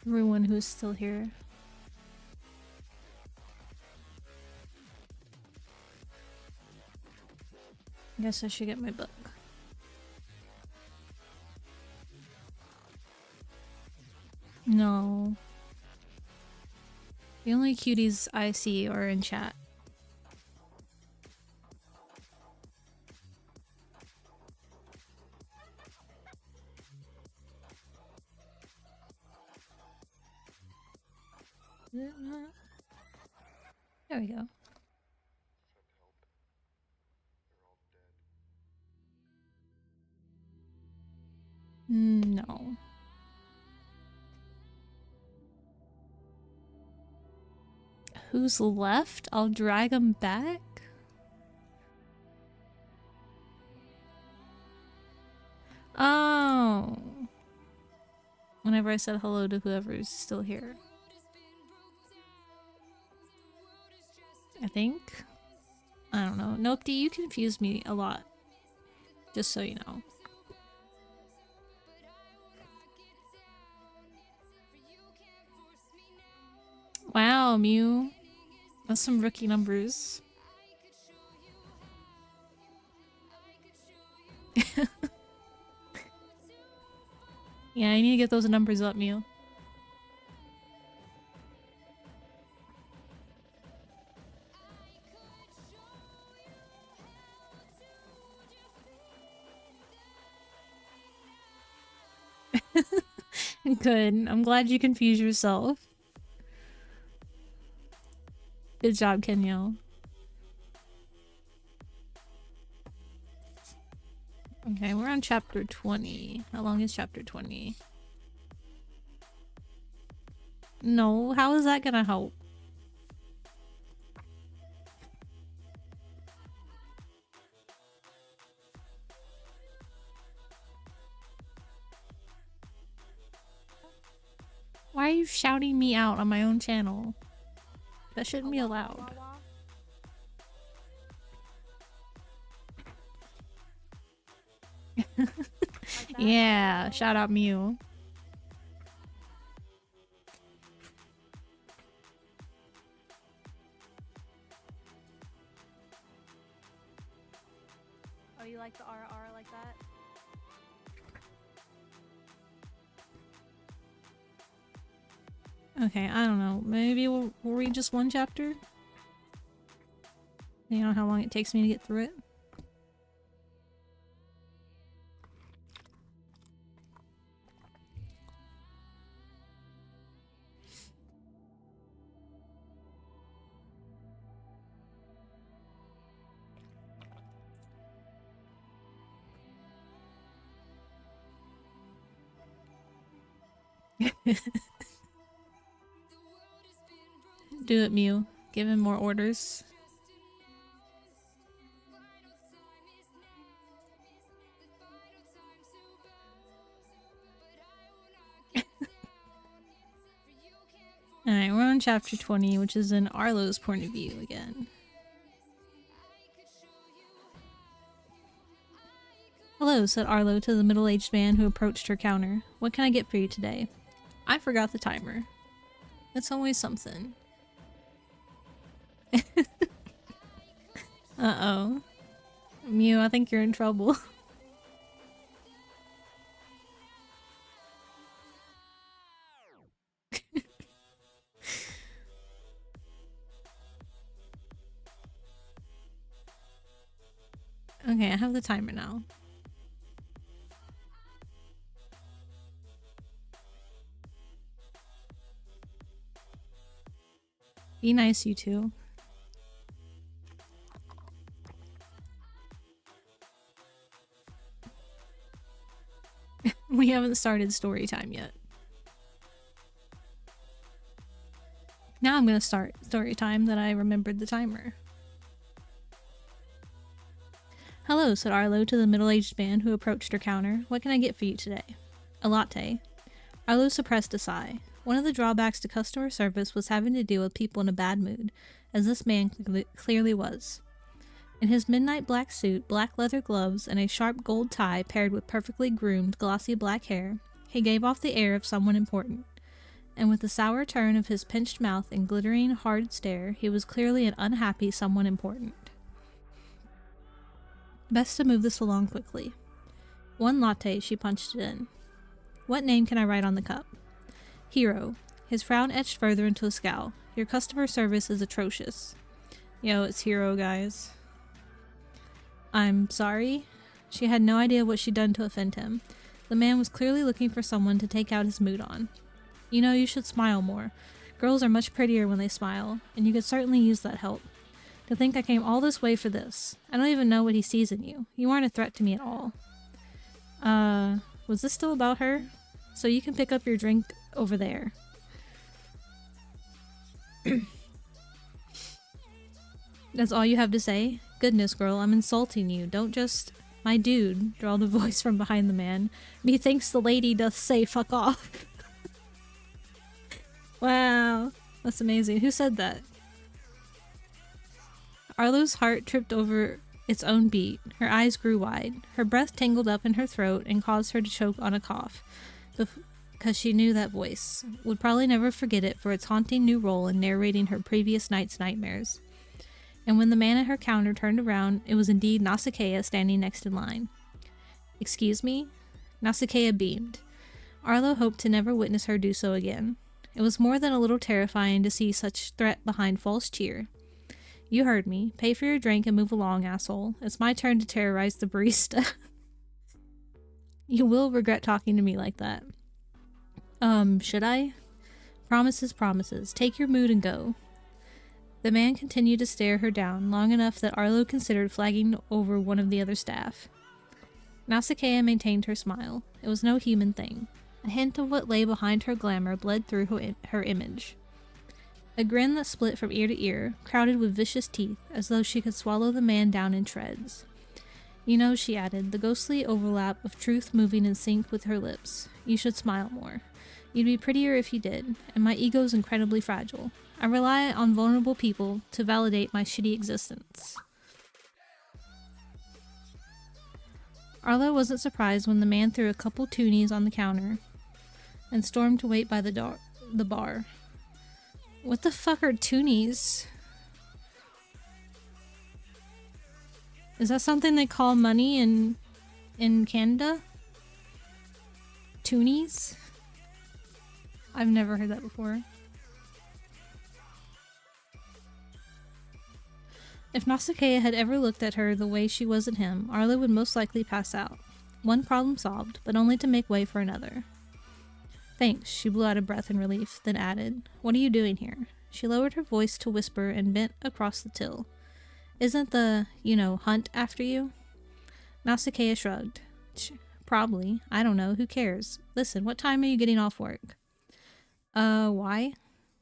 Everyone who's still here. Guess I should get my book. No. The only cuties I see are in chat. There we go. No. Who's left? I'll drag them back? Oh. Whenever I said hello to whoever's still here. I think. I don't know. Nope, you confuse me a lot. Just so you know. Wow, Mew. That's some rookie numbers. Yeah, I need to get those numbers up, Mew. Good. I'm glad you confused yourself. Good job, Kenyel. Okay, we're on chapter 20. How long is chapter 20? No, how is that gonna help? Why are you shouting me out on my own channel? That shouldn't be allowed. Yeah, shout out Mew. Oh, you like the RR like that? Okay, I don't know. Maybe we'll read just one chapter? You know how long it takes me to get through it? Do it, Mew. Give him more orders. Alright, we're on chapter 20, which is in Arlo's point of view again. Hello, said Arlo to the middle-aged man who approached her counter. What can I get for you today? I forgot the timer. It's always something. Uh-oh. Mew, I think you're in trouble. Okay, I have the timer now. Be nice, you two. We haven't started story time yet. Now I'm gonna start story time that I remembered the timer. Hello, said Arlo to the middle-aged man who approached her counter. What can I get for you today? A latte. Arlo suppressed a sigh. One of the drawbacks to customer service was having to deal with people in a bad mood, as this man clearly was. In his midnight black suit, black leather gloves, and a sharp gold tie paired with perfectly groomed, glossy black hair, he gave off the air of someone important. and with the sour turn of his pinched mouth and glittering, hard stare, he was clearly an unhappy someone important. Best to move this along quickly. 1 latte, she punched it in. What name can I write on the cup? Hero. His frown etched further into a scowl. Your customer service is atrocious. Yo, it's Hero, guys. I'm sorry? She had no idea what she'd done to offend him. The man was clearly looking for someone to take out his mood on. You know, you should smile more. Girls are much prettier when they smile, and you could certainly use that help. To think I came all this way for this. I don't even know what he sees in you. You aren't a threat to me at all. Was this still about her? So you can pick up your drink over there. That's all you have to say? Goodness, girl, I'm insulting you. Don't just... My dude, drawled a voice from behind the man. Methinks the lady doth say fuck off. Wow, that's amazing. Who said that? Arlo's heart tripped over its own beat. Her eyes grew wide. Her breath tangled up in her throat and caused her to choke on a cough. Because she knew that voice. Would probably never forget it for its haunting new role in narrating her previous night's nightmares. And when the man at her counter turned around, it was indeed Nausicaa standing next in line. Excuse me? Nausicaa beamed. Arlo hoped to never witness her do so again. It was more than a little terrifying to see such threat behind false cheer. You heard me. Pay for your drink and move along, asshole. It's my turn to terrorize the barista. You will regret talking to me like that. Should I? Promises, promises. Take your mood and go. The man continued to stare her down, long enough that Arlo considered flagging over one of the other staff. Nausicaa maintained her smile. It was no human thing. A hint of what lay behind her glamour bled through her image. A grin that split from ear to ear, crowded with vicious teeth, as though she could swallow the man down in shreds. You know, she added, the ghostly overlap of truth moving in sync with her lips. You should smile more. You'd be prettier if you did, and my ego's incredibly fragile. I rely on vulnerable people to validate my shitty existence. Arlo wasn't surprised when the man threw a couple toonies on the counter and stormed to wait by the bar. What the fuck are toonies? Is that something they call money in Canada? Toonies? I've never heard that before. If Nausicaa had ever looked at her the way she was at him, Arlo would most likely pass out. One problem solved, but only to make way for another. Thanks, she blew out a breath in relief, then added, What are you doing here? She lowered her voice to whisper and bent across the till. Isn't the, hunt after you? Nausicaa shrugged. Probably. I don't know. Who cares? Listen, what time are you getting off work? Why?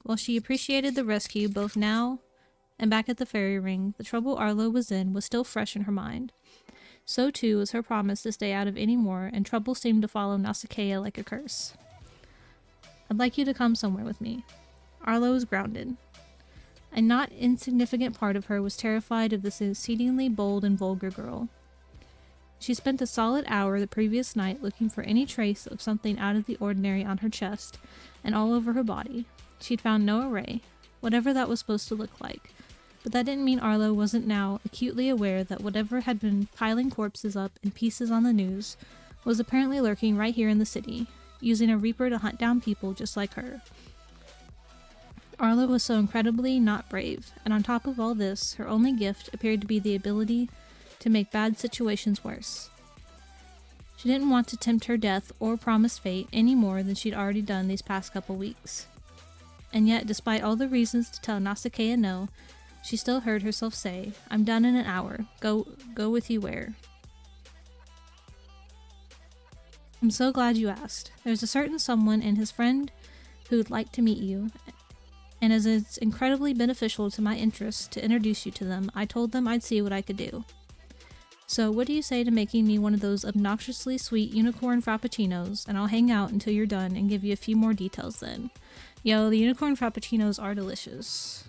Well, she appreciated the rescue both now and back at the fairy ring. The trouble Arlo was in was still fresh in her mind. So too was her promise to stay out of any more, and trouble seemed to follow Nausicaa like a curse. I'd like you to come somewhere with me. Arlo was grounded. A not insignificant part of her was terrified of this exceedingly bold and vulgar girl. She spent a solid hour the previous night looking for any trace of something out of the ordinary on her chest and all over her body. She'd found no array, whatever that was supposed to look like. But that didn't mean Arlo wasn't now acutely aware that whatever had been piling corpses up in pieces on the news was apparently lurking right here in the city, using a reaper to hunt down people just like her. Arlo was so incredibly not brave, and on top of all this, her only gift appeared to be the ability to make bad situations worse. She didn't want to tempt her death or promise fate any more than she'd already done these past couple weeks. And yet, despite all the reasons to tell Nausicaa no, she still heard herself say, I'm done in an hour. Go with you where? I'm so glad you asked. There's a certain someone and his friend who'd like to meet you, and as it's incredibly beneficial to my interests to introduce you to them, I told them I'd see what I could do. So what do you say to making me one of those obnoxiously sweet unicorn frappuccinos, and I'll hang out until you're done and give you a few more details then. Yo, the unicorn frappuccinos are delicious.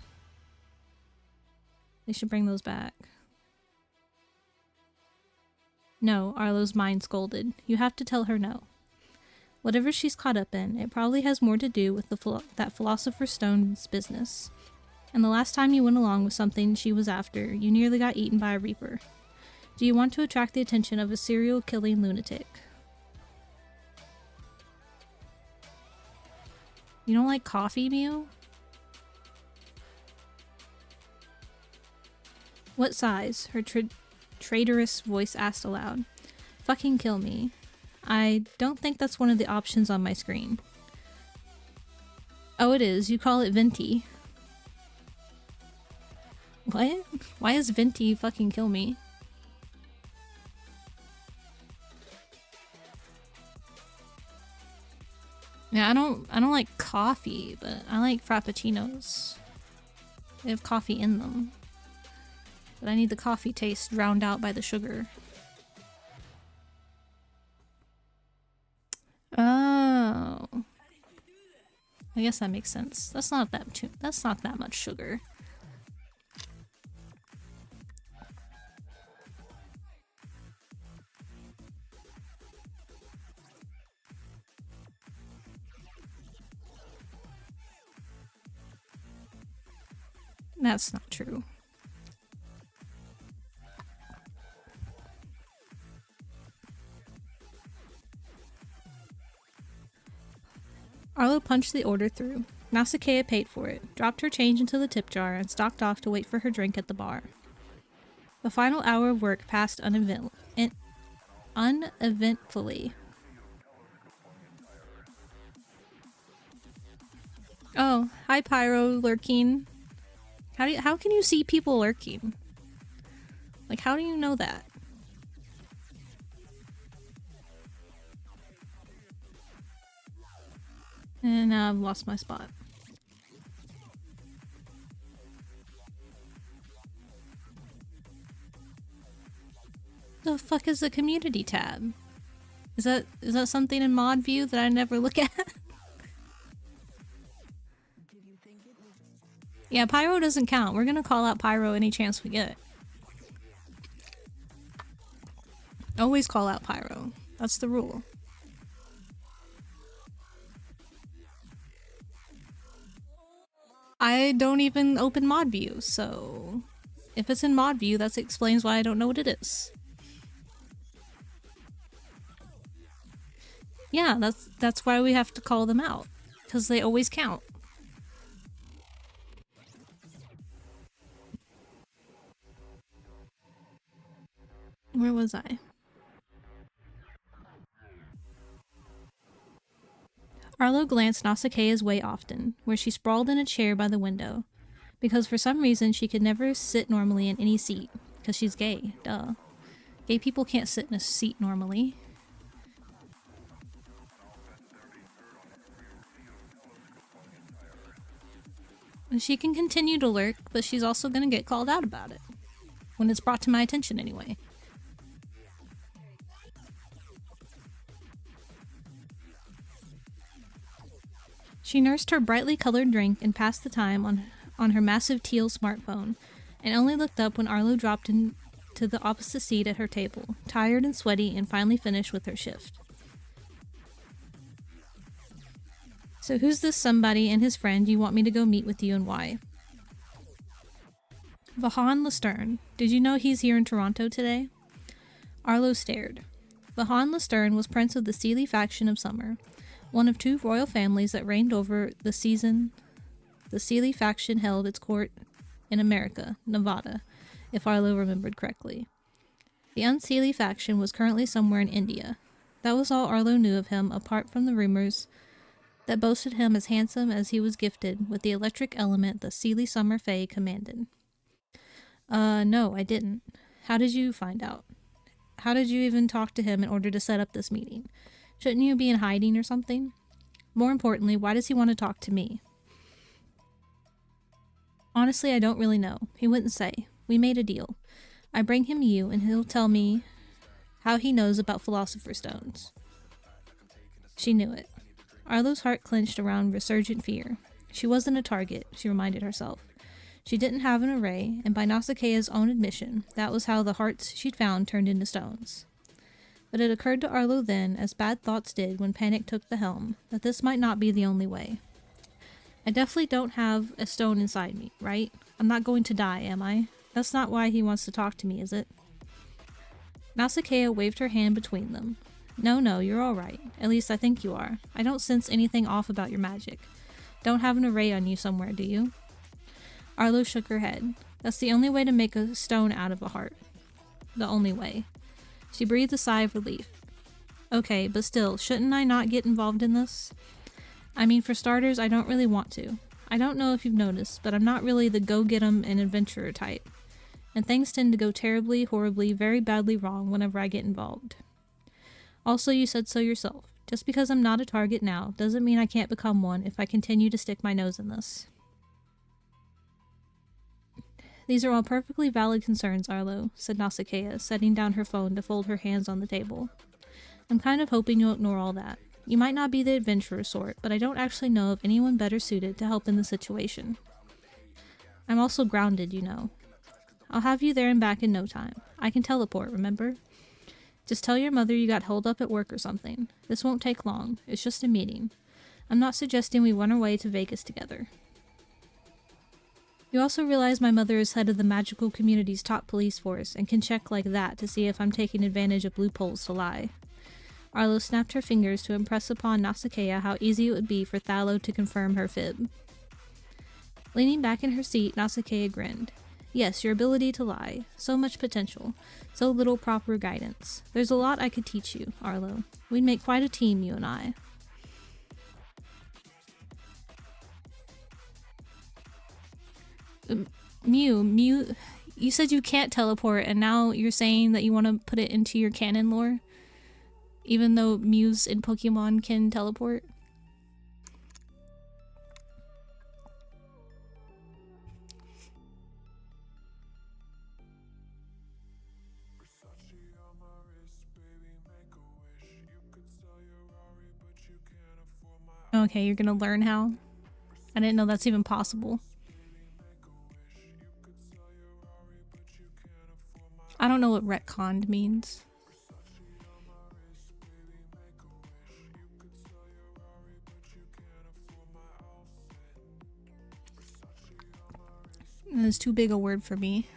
They should bring those back. No, Arlo's mind scolded. You have to tell her no. Whatever she's caught up in, it probably has more to do with that Philosopher's Stone's business. And the last time you went along with something she was after, you nearly got eaten by a reaper. Do you want to attract the attention of a serial-killing lunatic? You don't like coffee, Mew? What size? Her traitorous voice asked aloud. Fucking kill me. I don't think that's one of the options on my screen. Oh, it is. You call it venti. What? Why is venti fucking kill me? Yeah, I don't like coffee, but I like frappuccinos. They have coffee in them. But I need the coffee taste drowned out by the sugar. Oh. I guess that makes sense. That's not that much sugar. That's not true. Arlo punched the order through. Nausicaa paid for it, dropped her change into the tip jar, and stalked off to wait for her drink at the bar. The final hour of work passed uneventfully. Oh, hi Pyro lurking. How can you see people lurking? Like, how do you know that? And now I've lost my spot. The fuck is the community tab? Is that something in mod view that I never look at? Yeah, Pyro doesn't count. We're gonna call out Pyro any chance we get. Always call out Pyro. That's the rule. I don't even open mod view, so if it's in mod view, that explains why I don't know what it is. Yeah, that's why we have to call them out, because they always count. Where was I? Arlo glanced Nausicaa's way often, where she sprawled in a chair by the window, because for some reason she could never sit normally in any seat, because she's gay, duh. Gay people can't sit in a seat normally. And she can continue to lurk, but she's also gonna get called out about it. When it's brought to my attention anyway. She nursed her brightly colored drink and passed the time on her massive teal smartphone, and only looked up when Arlo dropped into the opposite seat at her table, tired and sweaty and finally finished with her shift. So who's this somebody and his friend you want me to go meet with you and why? Vahan Lestern. Did you know he's here in Toronto today? Arlo stared. Vahan Lestern was prince of the Sealy faction of Summer, one of two royal families that reigned over the season the Sealy faction held its court in America, Nevada, if Arlo remembered correctly. The Unseelie faction was currently somewhere in India. That was all Arlo knew of him, apart from the rumors that boasted him as handsome as he was gifted with the electric element the Sealy Summer Fae commanded. No, I didn't. How did you find out? How did you even talk to him in order to set up this meeting? Shouldn't you be in hiding or something? More importantly, why does he want to talk to me? Honestly, I don't really know. He wouldn't say. We made a deal. I bring him you, and he'll tell me how he knows about Philosopher's Stones. She knew it. Arlo's heart clenched around resurgent fear. She wasn't a target, she reminded herself. She didn't have an array, and by Nausicaa's own admission, that was how the hearts she'd found turned into stones. But it occurred to Arlo then, as bad thoughts did when panic took the helm, that this might not be the only way. I definitely don't have a stone inside me, right? I'm not going to die, am I? That's not why he wants to talk to me, is it? Nausicaa waved her hand between them. No, you're alright. At least I think you are. I don't sense anything off about your magic. Don't have an array on you somewhere, do you? Arlo shook her head. That's the only way to make a stone out of a heart. The only way. She breathed a sigh of relief. Okay, but still, shouldn't I not get involved in this? I mean, for starters, I don't really want to. I don't know if you've noticed, but I'm not really the go-get-'em and adventurer type. And things tend to go terribly, horribly, very badly wrong whenever I get involved. Also, you said so yourself. Just because I'm not a target now doesn't mean I can't become one if I continue to stick my nose in this. These are all perfectly valid concerns, Arlo, said Nausicaa, setting down her phone to fold her hands on the table. I'm kind of hoping you'll ignore all that. You might not be the adventurer sort, but I don't actually know of anyone better suited to help in the situation. I'm also grounded, you know. I'll have you there and back in no time. I can teleport, remember? Just tell your mother you got held up at work or something. This won't take long. It's just a meeting. I'm not suggesting we run away to Vegas together. You also realize my mother is head of the magical community's top police force and can check like that to see if I'm taking advantage of loopholes to lie. Arlo snapped her fingers to impress upon Nausicaa how easy it would be for Thallo to confirm her fib. Leaning back in her seat, Nausicaa grinned. Yes, your ability to lie. So much potential. So little proper guidance. There's a lot I could teach you, Arlo. We'd make quite a team, you and I. Mew, you said you can't teleport, and now you're saying that you want to put it into your canon lore? Even though Mews in Pokemon can teleport? Okay, you're gonna learn how? I didn't know that's even possible. I don't know what retconned means. It's too big a word for me.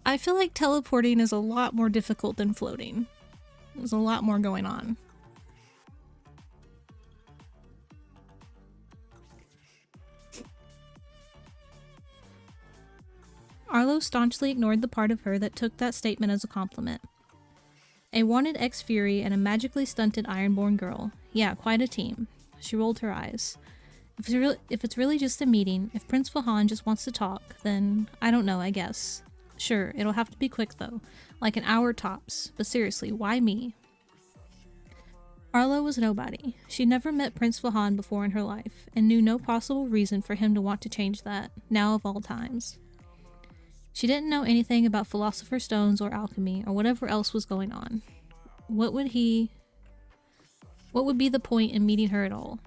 I feel like teleporting is a lot more difficult than floating. There's a lot more going on. Arlo staunchly ignored the part of her that took that statement as a compliment. A wanted ex-Fury and a magically stunted Ironborn girl. Yeah, quite a team. She rolled her eyes. If it's really just a meeting, if Prince Vahan just wants to talk, then I don't know, I guess. Sure, it'll have to be quick though. Like an hour tops. But seriously, why me? Arlo was nobody. She'd never met Prince Vahan before in her life, and knew no possible reason for him to want to change that, now of all times. She didn't know anything about Philosopher's Stones or alchemy or whatever else was going on. What would be the point in meeting her at all?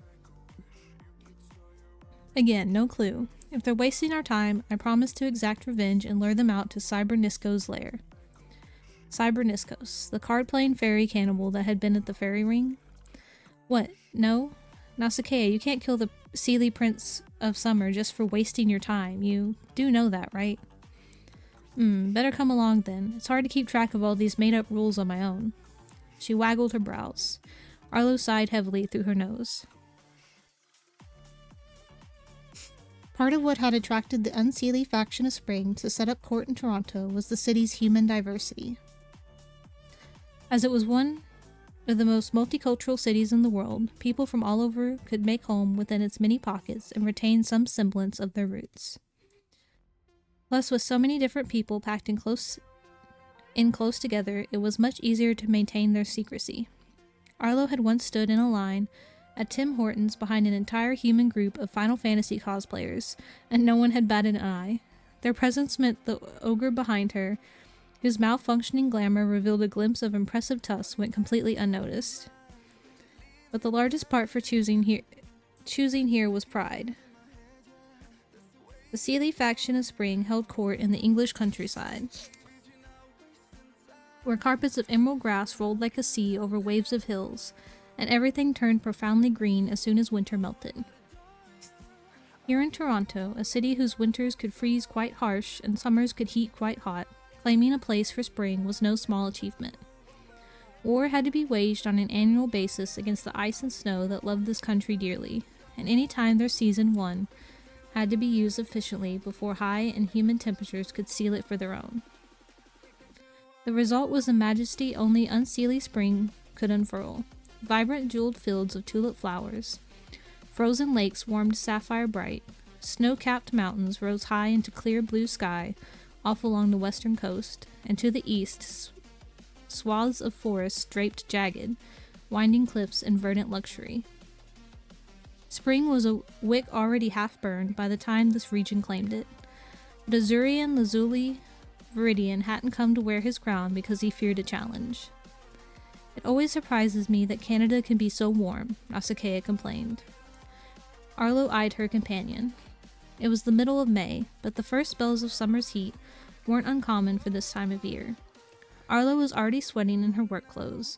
Again, no clue. If they're wasting our time, I promise to exact revenge and lure them out to Cybernisko's lair. Cyberniskos, the card-playing fairy cannibal that had been at the fairy ring? What? No? Nausicaa, you can't kill the Seelie Prince of Summer just for wasting your time. You do know that, right? Better come along then. It's hard to keep track of all these made-up rules on my own. She waggled her brows. Arlo sighed heavily through her nose. Part of what had attracted the Unseelie faction of Spring to set up court in Toronto was the city's human diversity. As it was one of the most multicultural cities in the world, people from all over could make home within its many pockets and retain some semblance of their roots. Plus, with so many different people packed in close together, it was much easier to maintain their secrecy. Arlo had once stood in a line at Tim Hortons behind an entire human group of Final Fantasy cosplayers, and no one had batted an eye. Their presence meant the ogre behind her, whose malfunctioning glamour revealed a glimpse of impressive tusks, went completely unnoticed. But the largest part for choosing here was pride. The Seelie faction of Spring held court in the English countryside. where carpets of emerald grass rolled like a sea over waves of hills, and everything turned profoundly green as soon as winter melted. Here in Toronto, a city whose winters could freeze quite harsh and summers could heat quite hot, claiming a place for spring was no small achievement. War had to be waged on an annual basis against the ice and snow that loved this country dearly, and any time their season won had to be used efficiently before high and humid temperatures could seal it for their own. The result was a majesty only unseelie spring could unfurl. Vibrant jeweled fields of tulip flowers, frozen lakes warmed sapphire bright, snow-capped mountains rose high into clear blue sky off along the western coast, and to the east, swaths of forest draped jagged, winding cliffs in verdant luxury. Spring was a wick already half burned by the time this region claimed it, but Azurian Lazuli Viridian hadn't come to wear his crown because he feared a challenge. It always surprises me that Canada can be so warm, Nausicaa complained. Arlo eyed her companion. It was the middle of May, but the first spells of summer's heat weren't uncommon for this time of year. Arlo was already sweating in her work clothes,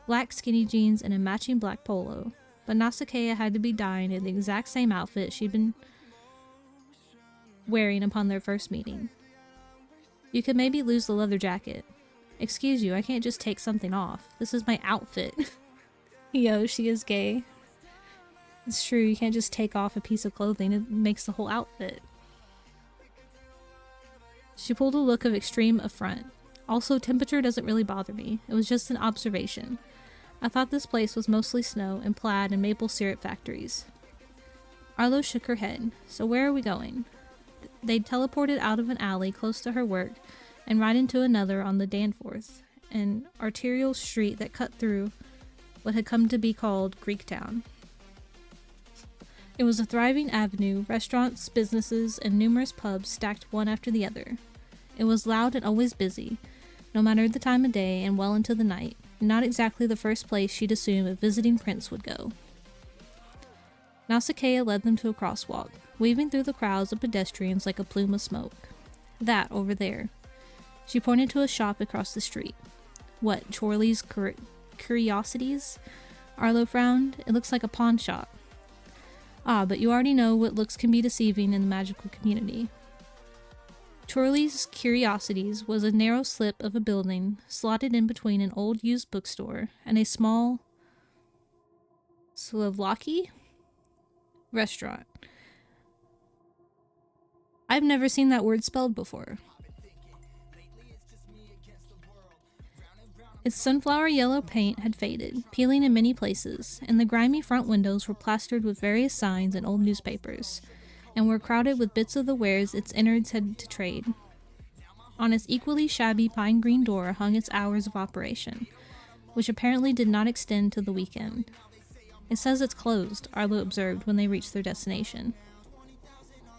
black skinny jeans and a matching black polo, but Nausicaa had to be dying in the exact same outfit she'd been wearing upon their first meeting. You could maybe lose the leather jacket. Excuse you, I can't just take something off. This is my outfit. Yo, she is gay. It's true, you can't just take off a piece of clothing, it makes the whole outfit. She pulled a look of extreme affront. Also, temperature doesn't really bother me. It was just an observation. I thought this place was mostly snow and plaid and maple syrup factories. Arlo shook her head. So where are we going? They'd teleported out of an alley close to her work and right into another on the Danforth, an arterial street that cut through what had come to be called Greektown. It was a thriving avenue, restaurants, businesses, and numerous pubs stacked one after the other. It was loud and always busy, no matter the time of day and well into the night, not exactly the first place she'd assume a visiting prince would go. Nausicaa led them to a crosswalk, weaving through the crowds of pedestrians like a plume of smoke. That, over there. She pointed to a shop across the street. What, Chorley's Curiosities? Arlo frowned. It looks like a pawn shop. Ah, but you already know what looks can be deceiving in the magical community. Chorley's Curiosities was a narrow slip of a building slotted in between an old used bookstore and a small Slovaki restaurant. I've never seen that word spelled before. Its sunflower yellow paint had faded, peeling in many places, and the grimy front windows were plastered with various signs and old newspapers, and were crowded with bits of the wares its innards had to trade. On its equally shabby pine green door hung its hours of operation, which apparently did not extend to the weekend. It says it's closed, Arlo observed when they reached their destination.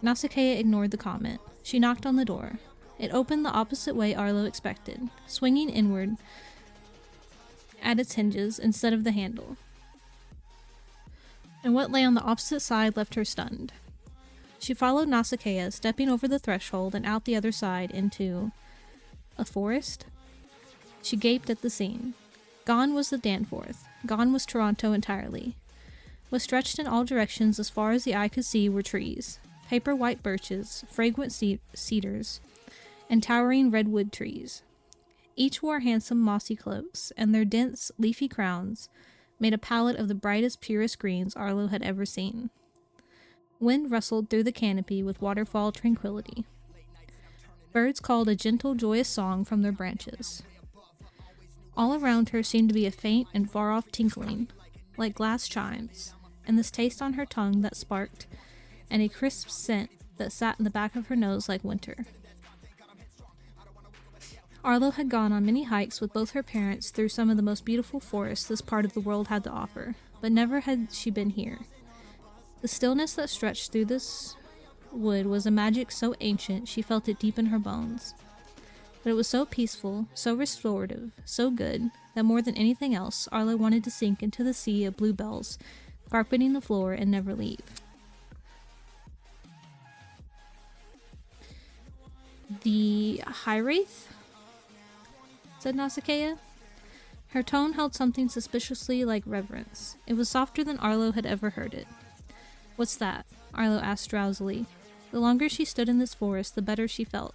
Nausicaa ignored the comment. She knocked on the door. It opened the opposite way Arlo expected, swinging inward at its hinges instead of the handle. And what lay on the opposite side left her stunned. She followed Nausicaa, stepping over the threshold and out the other side into a forest. She gaped at the scene. Gone was the Danforth. Gone was Toronto entirely. What stretched in all directions as far as the eye could see were trees, paper white birches, fragrant cedars, and towering redwood trees. Each wore handsome mossy cloaks, and their dense, leafy crowns made a palette of the brightest, purest greens Arlo had ever seen. Wind rustled through the canopy with waterfall tranquility. Birds called a gentle, joyous song from their branches. All around her seemed to be a faint and far-off tinkling, like glass chimes, and this taste on her tongue that sparked, and a crisp scent that sat in the back of her nose like winter. Arlo had gone on many hikes with both her parents through some of the most beautiful forests this part of the world had to offer, but never had she been here. The stillness that stretched through this wood was a magic so ancient she felt it deep in her bones. But it was so peaceful, so restorative, so good, that more than anything else, Arlo wanted to sink into the sea of bluebells, carpeting the floor and never leave. The High Wraith? said Nausicaa. Her tone held something suspiciously like reverence. It was softer than Arlo had ever heard it. What's that? Arlo asked drowsily. The longer she stood in this forest, the better she felt.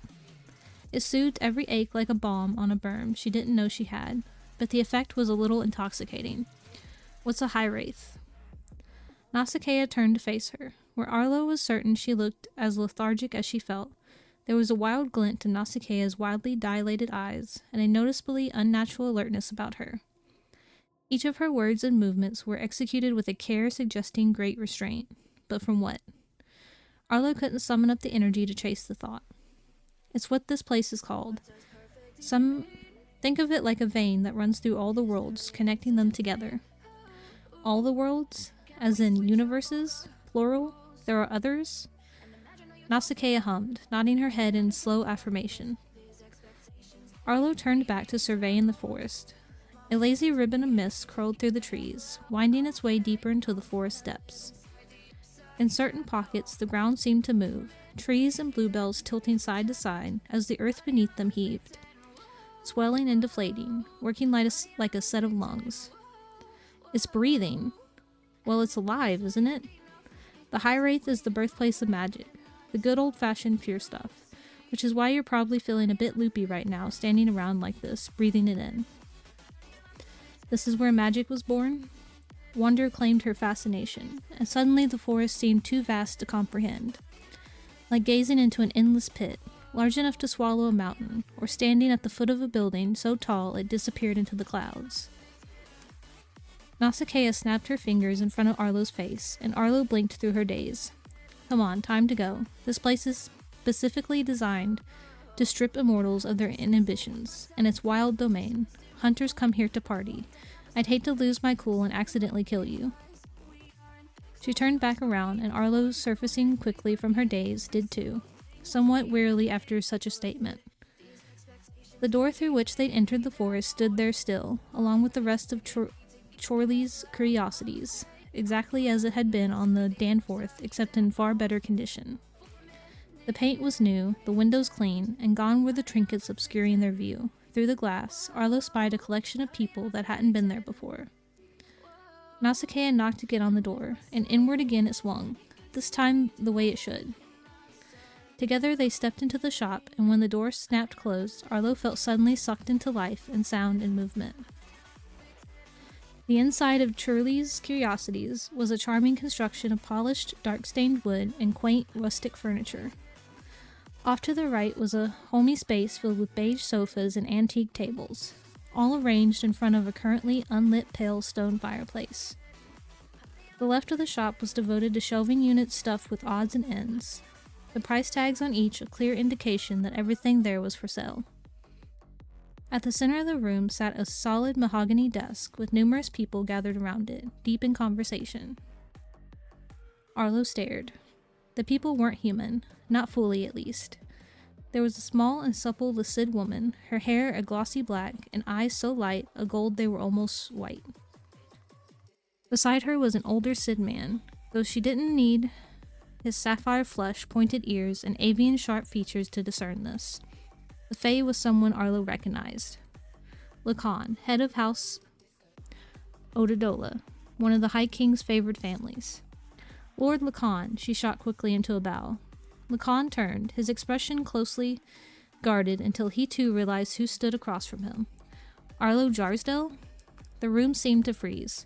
It soothed every ache like a balm on a burn she didn't know she had, but the effect was a little intoxicating. What's a high wraith? Nausicaa turned to face her. Where Arlo was certain she looked as lethargic as she felt, there was a wild glint in Nausicaa's wildly dilated eyes, and a noticeably unnatural alertness about her. Each of her words and movements were executed with a care suggesting great restraint. But from what? Arlo couldn't summon up the energy to chase the thought. It's what this place is called. Think of it like a vein that runs through all the worlds, connecting them together. All the worlds? As in universes? Plural? There are others? Nausicaa hummed, nodding her head in slow affirmation. Arlo turned back to surveying the forest. A lazy ribbon of mist curled through the trees, winding its way deeper into the forest depths. In certain pockets, the ground seemed to move, trees and bluebells tilting side to side as the earth beneath them heaved, swelling and deflating, working like a set of lungs. It's breathing. Well, it's alive, isn't it? The High Wraith is the birthplace of magic, the good old-fashioned pure stuff, which is why you're probably feeling a bit loopy right now, standing around like this, breathing it in. This is where magic was born? Wonder claimed her fascination, and suddenly the forest seemed too vast to comprehend. Like gazing into an endless pit, large enough to swallow a mountain, or standing at the foot of a building so tall it disappeared into the clouds. Nausicaa snapped her fingers in front of Arlo's face, and Arlo blinked through her daze. Come on, time to go. This place is specifically designed to strip immortals of their inhibitions, and it's wild domain. Hunters come here to party. I'd hate to lose my cool and accidentally kill you. She turned back around, and Arlo, surfacing quickly from her daze, did too, somewhat wearily after such a statement. The door through which they'd entered the forest stood there still, along with the rest of Chorley's curiosities, exactly as it had been on the Danforth, except in far better condition. The paint was new, the windows clean, and gone were the trinkets obscuring their view. Through the glass, Arlo spied a collection of people that hadn't been there before. Nausicaa knocked again on the door, and inward again it swung, this time the way it should. Together they stepped into the shop, and when the door snapped closed, Arlo felt suddenly sucked into life and sound and movement. The inside of Chorley's Curiosities was a charming construction of polished, dark-stained wood and quaint, rustic furniture. Off to the right was a homey space filled with beige sofas and antique tables, all arranged in front of a currently unlit pale stone fireplace. The left of the shop was devoted to shelving units stuffed with odds and ends, the price tags on each a clear indication that everything there was for sale. At the center of the room sat a solid mahogany desk with numerous people gathered around it, deep in conversation. Arlo stared. The people weren't human, not fully at least. There was a small and supple Lycid woman, her hair a glossy black and eyes so light a gold they were almost white. Beside her was an older Cid man, though she didn't need his sapphire flesh, pointed ears, and avian sharp features to discern this. The Fae was someone Arlo recognized. Lacan, head of House Odadola, one of the High King's favored families. Lord Lacan, she shot quickly into a bow. Lacan turned, his expression closely guarded until he too realized who stood across from him. Arlo Jarsdale? The room seemed to freeze.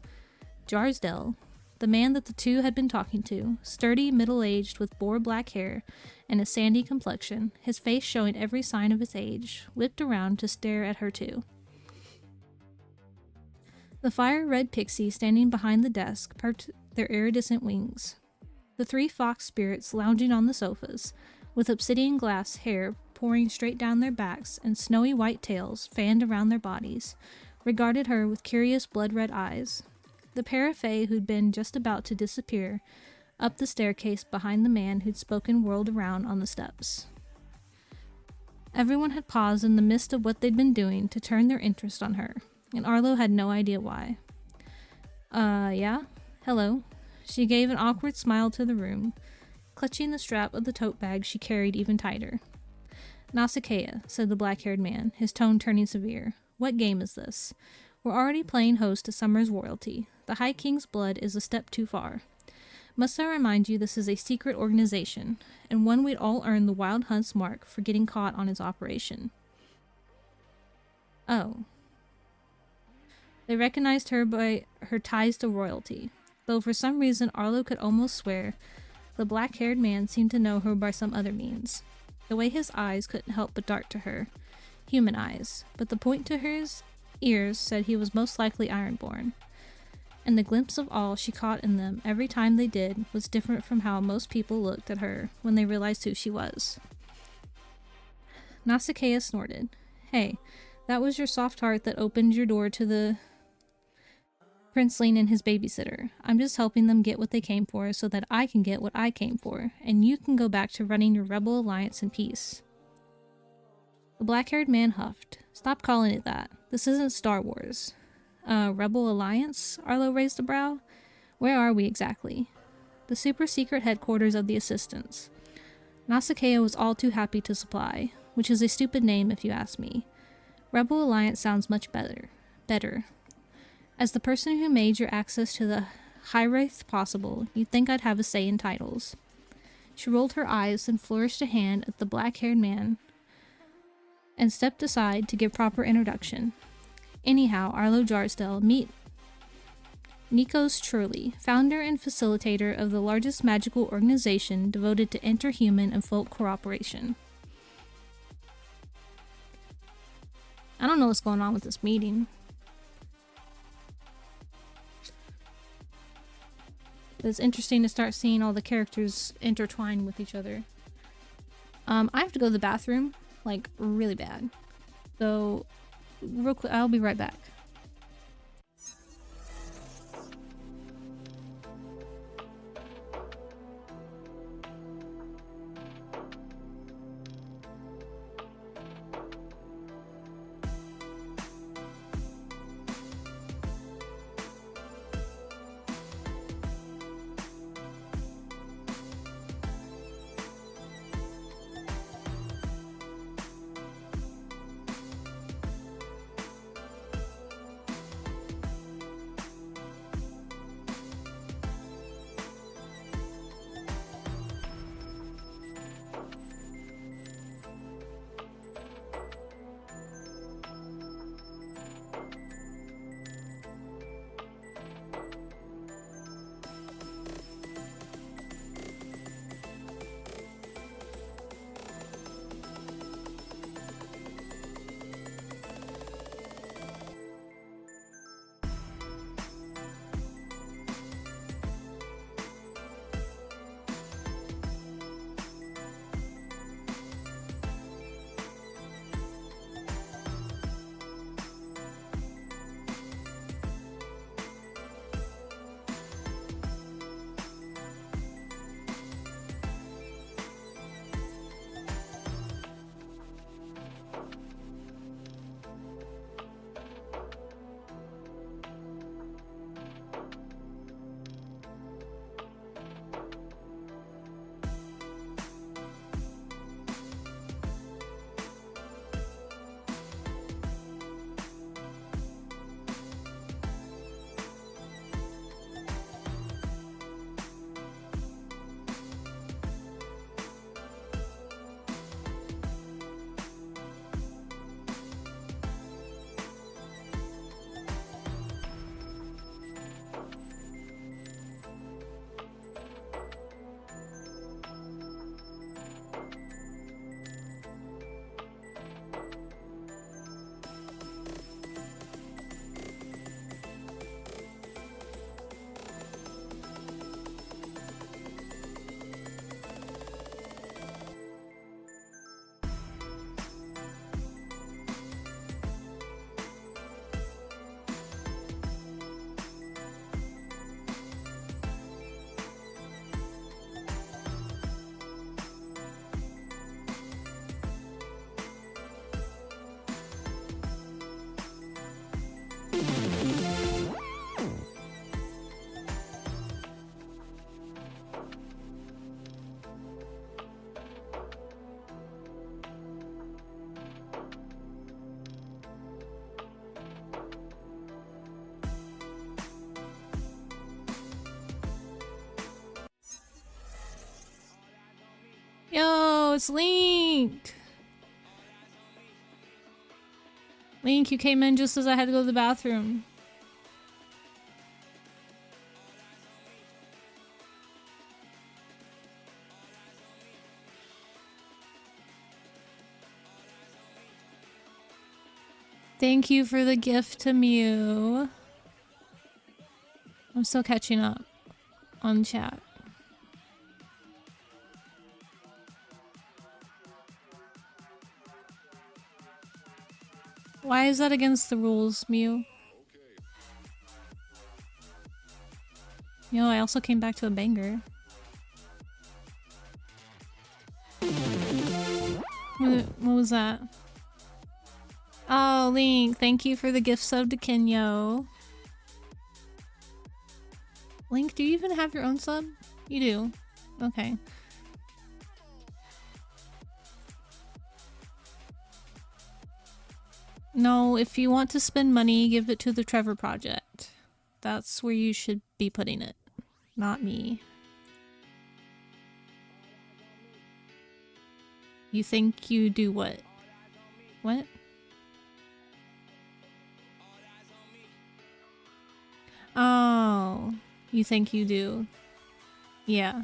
Jarsdale, the man that the two had been talking to, sturdy, middle-aged, with boar-black hair and a sandy complexion, his face showing every sign of its age, whipped around to stare at her too. The fire-red pixie standing behind the desk perked their iridescent wings. The three fox spirits lounging on the sofas, with obsidian glass hair pouring straight down their backs and snowy white tails fanned around their bodies, regarded her with curious blood-red eyes. The pair of Fae who'd been just about to disappear up the staircase behind the man who'd spoken whirled around on the steps. Everyone had paused in the midst of what they'd been doing to turn their interest on her, and Arlo had no idea why. Yeah? Hello. She gave an awkward smile to the room, clutching the strap of the tote bag she carried even tighter. Nausicaa, said the black-haired man, his tone turning severe. What game is this? We're already playing host to Summer's royalty. The High King's blood is a step too far. Must I remind you this is a secret organization, and one we'd all earn the Wild Hunt's mark for getting caught on his operation. Oh. They recognized her by her ties to royalty, though for some reason Arlo could almost swear the black-haired man seemed to know her by some other means. The way his eyes couldn't help but dart to her. Human eyes, but the point to his ears said he was most likely Ironborn. And the glimpse of all she caught in them every time they did was different from how most people looked at her when they realized who she was. Nausicaa snorted. Hey, that was your soft heart that opened your door to the princeling and his babysitter. I'm just helping them get what they came for so that I can get what I came for, and you can go back to running your rebel alliance in peace. The black-haired man huffed. Stop calling it that. This isn't Star Wars. Rebel Alliance? Arlo raised a brow. Where are we exactly? The super-secret headquarters of the Assistants. Nausicaa was all too happy to supply, which is a stupid name if you ask me. Rebel Alliance sounds much better. As the person who made your access to the High-Wraith possible, you'd think I'd have a say in titles. She rolled her eyes and flourished a hand at the black-haired man and stepped aside to give proper introduction. Anyhow, Arlo Jarsdale, meet Nikos Churley, founder and facilitator of the largest magical organization devoted to interhuman and folk cooperation. I don't know what's going on with this meeting. It's interesting to start seeing all the characters intertwine with each other. I have to go to the bathroom, like, really bad. So, real quick, I'll be right back. it's Link! Link, you came in just as I had to go to the bathroom. Thank you for the gift to Mew. I'm still catching up on chat. Why is that against the rules, Mew? Yo, I also came back to a banger. What was that? Oh, Link, thank you for the gift sub to Kenyo. Link, do you even have your own sub? You do? Okay. No, if you want to spend money, give it to the Trevor project. That's where you should be putting it, not me. You think you do what? What? Oh, you think you do. Yeah.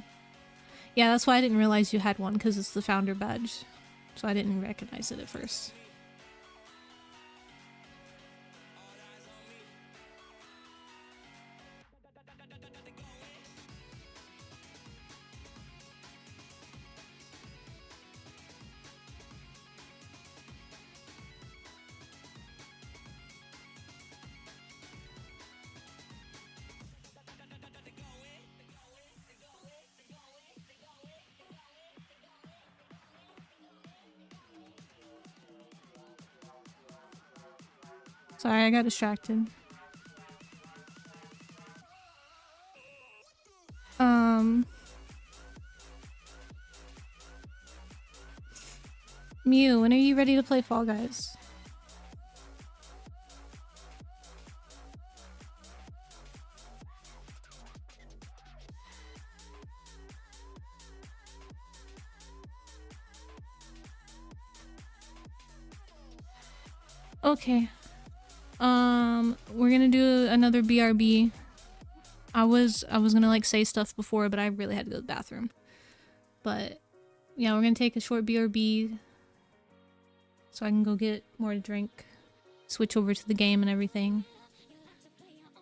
Yeah, that's why I didn't realize you had one, because it's the founder badge. So I didn't recognize it at first. Sorry, I got distracted. Mew, when are you ready to play Fall Guys? Okay. We're gonna do another BRB. I was gonna like say stuff before, but I really had to go to the bathroom. But yeah, we're gonna take a short BRB so I can go get more to drink. Switch over to the game and everything.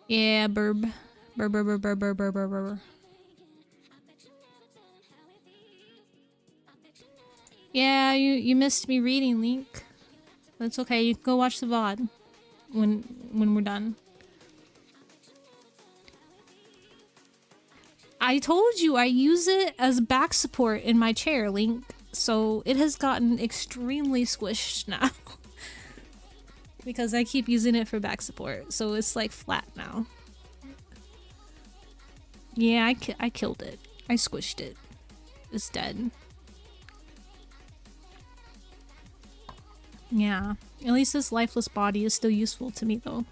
Yeah, burb. Burb, burb, burb, burb, burb, burb, burb, burb. Yeah, you missed me reading, Link. That's okay, you can go watch the VOD when we're done. I told you I use it as back support in my chair, Link. So it has gotten extremely squished now. Because I keep using it for back support. So it's like flat now. Yeah, I killed it. I squished it. It's dead. Yeah. At least this lifeless body is still useful to me though.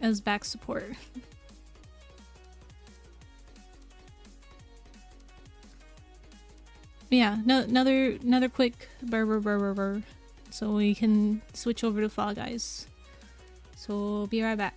As back support. Yeah, no, another quick burr, so we can switch over to Fall Guys. So be right back.